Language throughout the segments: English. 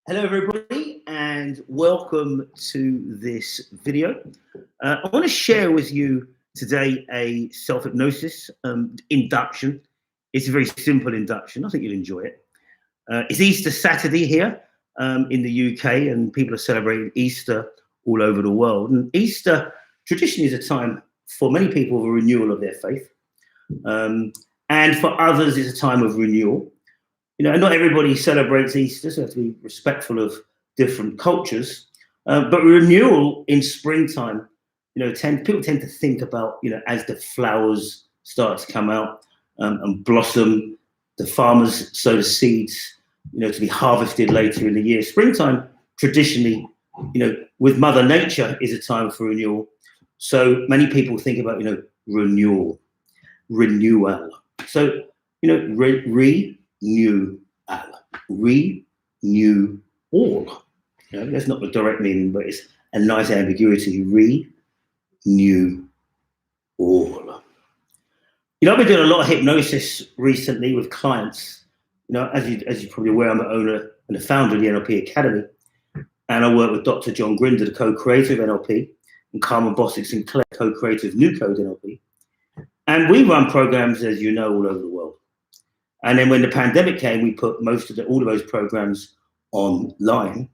Hello everybody and welcome to this video. I want to share with you today a self-hypnosis induction. It's a very simple induction. I think you'll enjoy it. It's Easter Saturday here in the UK, and people are celebrating Easter all over the world. And Easter traditionally is a time for many people of a renewal of their faith. And for others, it's a time of renewal. You know, not everybody celebrates Easter, so you have to be respectful of different cultures. But renewal in springtime, you know, people tend to think about, you know, as the flowers start to come out and blossom, the farmers sow the seeds, you know, to be harvested later in the year. Springtime, traditionally, you know, with Mother Nature, is a time for renewal. So many people think about, you know, renewal. So, you know, renew all. You know, that's not the direct meaning, but it's a nice ambiguity. Renew all. You know, I've been doing a lot of hypnosis recently with clients. You know, as you're probably aware, I'm the owner and the founder of the NLP Academy, and I work with Dr. John Grinder, the co-creator of NLP, and Carmen Bostic Sinclair, co-creator of New Code NLP. And we run programs, as you know, all over the world. And then when the pandemic came, we put all of those programs online.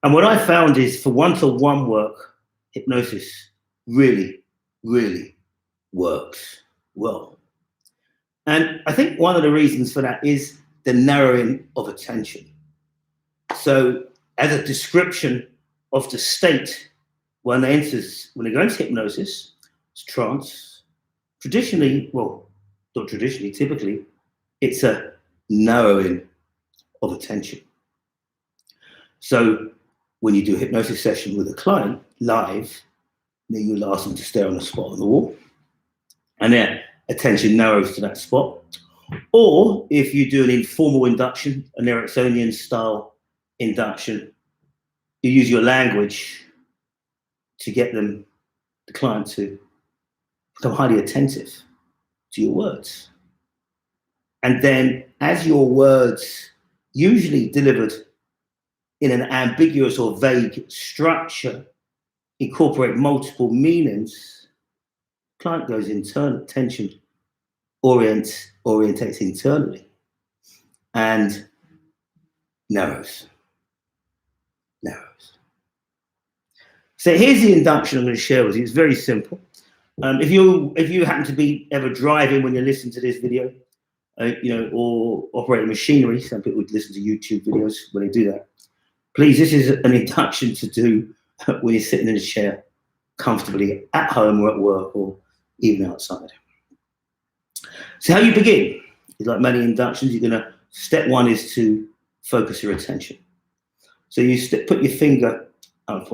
And what I found is for one-to-one work, hypnosis really, really works well. And I think one of the reasons for that is the narrowing of attention. So as a description of the state when they go into hypnosis, it's trance. Traditionally, well, not traditionally, typically, it's a narrowing of attention. So when you do a hypnosis session with a client live, then you'll ask them to stare on a spot on the wall, and their attention narrows to that spot. Or if you do an informal induction, an Ericksonian style induction, you use your language to get the client to become highly attentive to your words. And then as your words, usually delivered in an ambiguous or vague structure, incorporate multiple meanings, client goes internal, attention orientates internally and narrows. So here's the induction I'm going to share with you. It's very simple. If you happen to be ever driving when you listen to this video, you know, or operating machinery, some people would listen to YouTube videos when they do that. Please, this is an induction to do when you're sitting in a chair comfortably at home or at work or even outside. So how you begin is like many inductions. Step one is to focus your attention. So you put your finger out,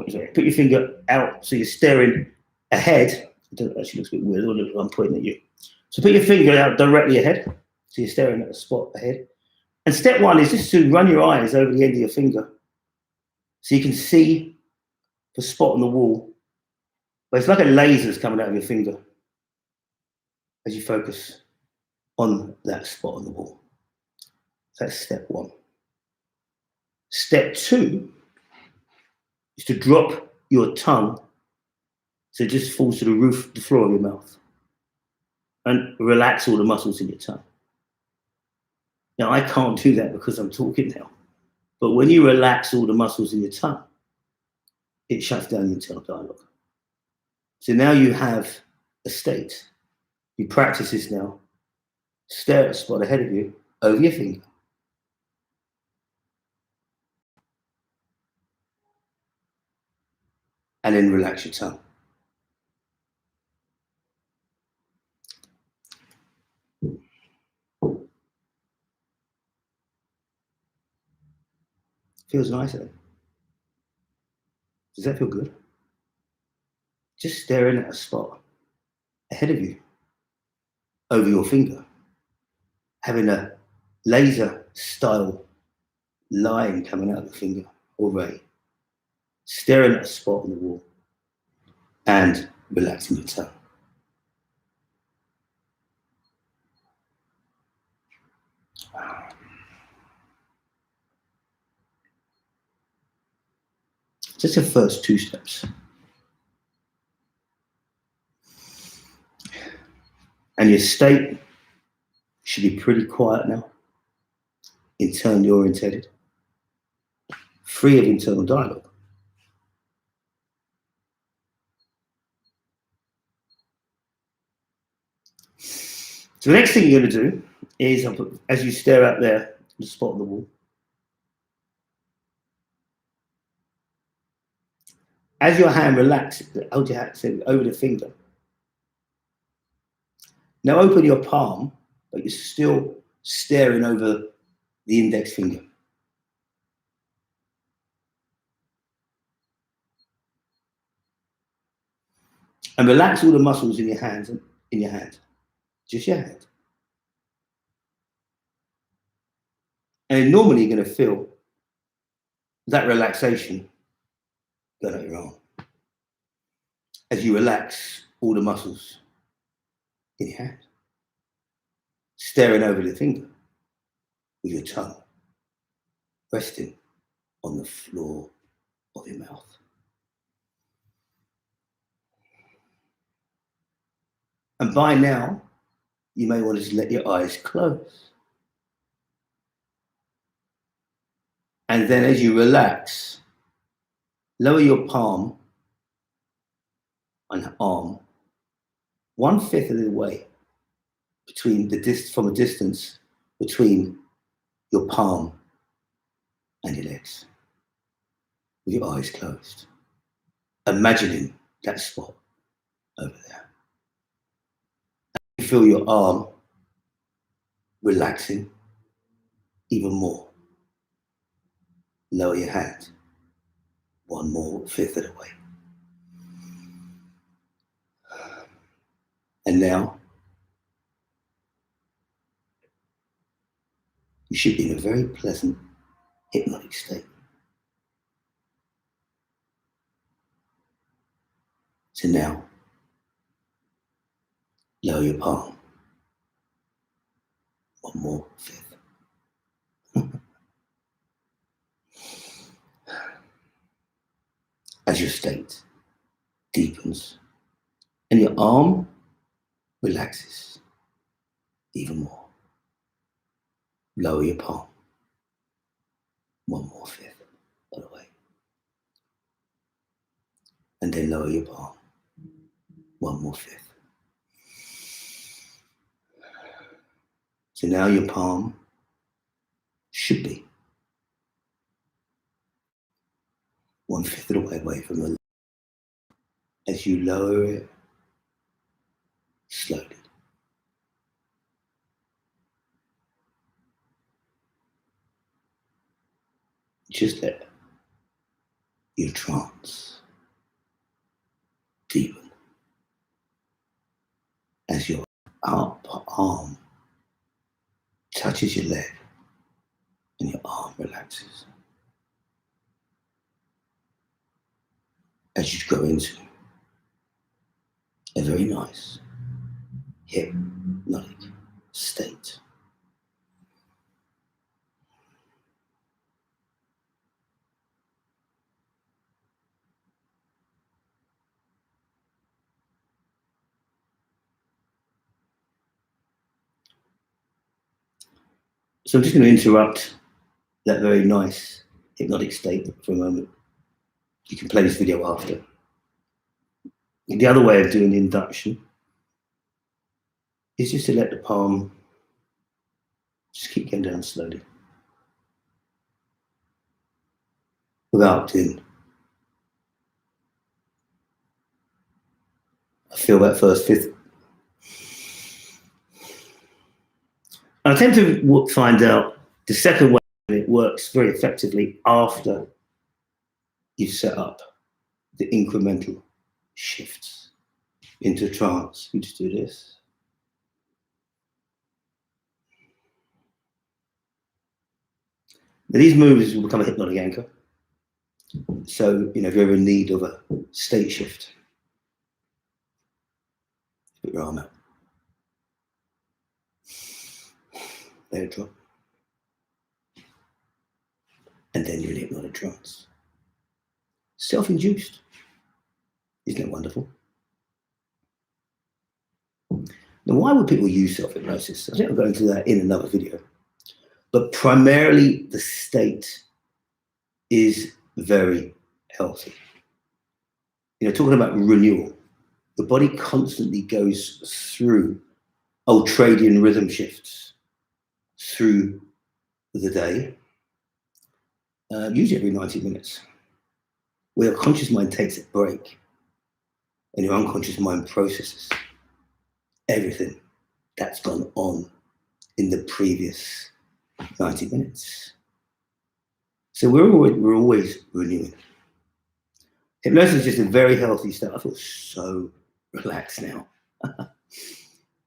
so you're staring ahead. It actually looks a bit weird, I'm pointing at you. So put your finger out directly ahead. So you're staring at the spot ahead. And step one is just to run your eyes over the end of your finger so you can see the spot on the wall. But it's like a laser's coming out of your finger as you focus on that spot on the wall. So that's step one. Step two is to drop your tongue so it just falls to the floor of your mouth, and relax all the muscles in your tongue. Now, I can't do that because I'm talking now. But when you relax all the muscles in your tongue, it shuts down your internal dialogue. So now you have a state. You practice this now. Stare at the spot ahead of you, over your finger. And then relax your tongue. Feels nice, eh? Does that feel good? Just staring at a spot ahead of you, over your finger, having a laser style line coming out of the finger or ray, staring at a spot on the wall and relaxing your tongue. Just the first 2 steps. And your state should be pretty quiet now, internally orientated, free of internal dialogue. So the next thing you're going to do is, as you stare out there, the spot on the wall, as your hand relaxes, hold your hand over the finger. Now open your palm, but you're still staring over the index finger. And relax all the muscles in your hand, just your hand. And normally you're going to feel that relaxation going at your arm as you relax all the muscles in your hand, staring over the finger with your tongue resting on the floor of your mouth. And by now, you may want to just let your eyes close. And then as you relax, lower your palm and arm 1/5 of the way from a distance between your palm and your legs, with your eyes closed, imagining that spot over there. You feel your arm relaxing even more. Lower your hand 1/5 of the way. And now, you should be in a very pleasant hypnotic state. So now, lower your palm 1/5. As your state deepens and your arm relaxes even more, lower your palm 1/5 of the way. And then lower your palm 1/5. So now your palm should be 1/5 of the way away from the lip. As you lower it slowly. Just let your trance deepen as your arm touches your leg and your arm relaxes. As you go into a very nice hypnotic state. So I'm just going to interrupt that very nice hypnotic state for a moment. You can play this video after. The other way of doing the induction is just to let the palm just keep going down slowly. Without doing. I feel that first fifth. I tend to find out the second way it works very effectively after you've set up the incremental shifts into trance. We just do this. Now these moves will become a hypnotic anchor. So, if you're ever in need of a state shift, put your arm out. Let it drop. And then you're in hypnotic trance. self-induced. Isn't that wonderful? Now, why would people use self-hypnosis? I think I'll go into that in another video. But primarily, the state is very healthy. Talking about renewal, the body constantly goes through ultradian rhythm shifts through the day, usually every 90 minutes, where your conscious mind takes a break and your unconscious mind processes everything that's gone on in the previous 90 minutes. So we're always renewing. Hypnosis is just a very healthy state. I feel so relaxed now.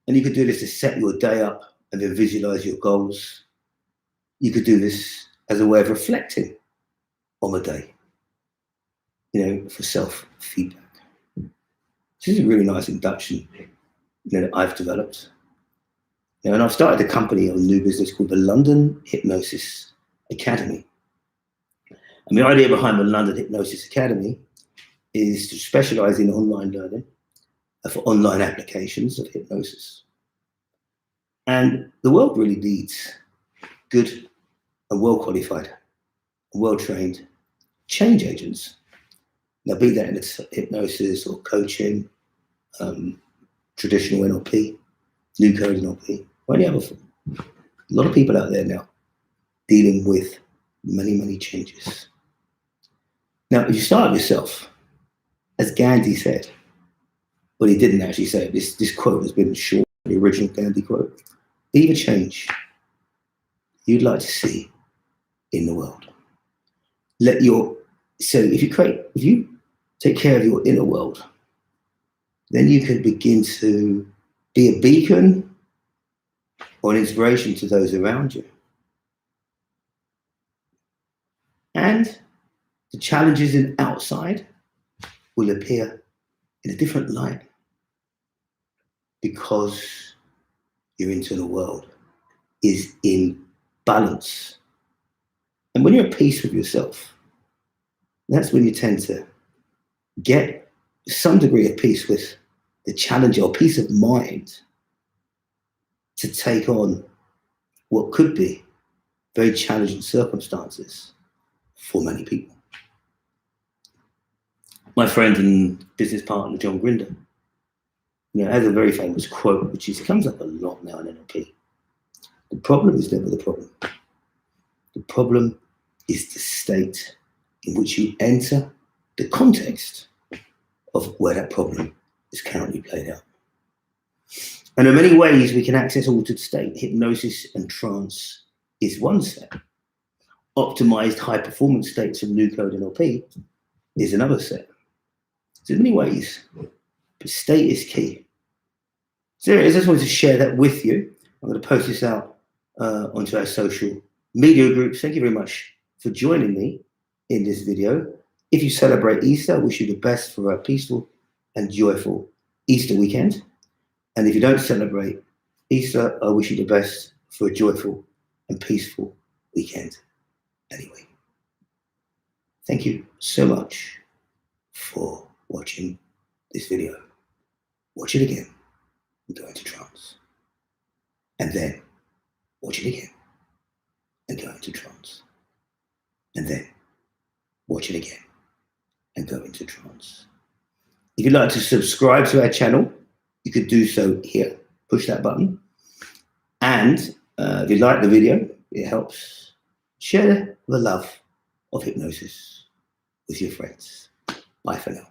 And you could do this to set your day up and then visualize your goals. You could do this as a way of reflecting on the day, for self-feedback. This is a really nice induction, that I've developed. And I've started a company, a new business called the London Hypnosis Academy. And the idea behind the London Hypnosis Academy is to specialize in online learning for online applications of hypnosis. And the world really needs good and well-qualified and well-trained change agents. Now, be that in hypnosis or coaching, traditional NLP, new code NLP, or any other form. A lot of people out there now dealing with many, many changes. Now, if you start with yourself, as Gandhi said, but he didn't actually say it, this quote has been short, the original Gandhi quote, be the change you'd like to see in the world. So if you take care of your inner world, then you can begin to be a beacon or an inspiration to those around you. And the challenges in outside will appear in a different light because your internal world is in balance. And when you're at peace with yourself, that's when you tend to get some degree of peace with the challenge or peace of mind to take on what could be very challenging circumstances for many people. My friend and business partner, John Grinder, has a very famous quote, which comes up a lot now in NLP. The problem is never the problem. The problem is the state in which you enter the context of where that problem is currently played out. And in many ways, we can access altered state. Hypnosis and trance is one set. Optimized high performance states from new code NLP is another set. So in many ways, but state is key. So I just wanted to share that with you. I'm going to post this out onto our social media groups. Thank you very much for joining me in this video. If you celebrate Easter, I wish you the best for a peaceful and joyful Easter weekend. And if you don't celebrate Easter, I wish you the best for a joyful and peaceful weekend anyway. Thank you so much for watching this video. Watch it again and go into trance. And then watch it again and go into trance. And then watch it again and go into trance. If you'd like to subscribe to our channel, you could do so here. Push that button. And if you like the video, it helps. Share the love of hypnosis with your friends. Bye for now.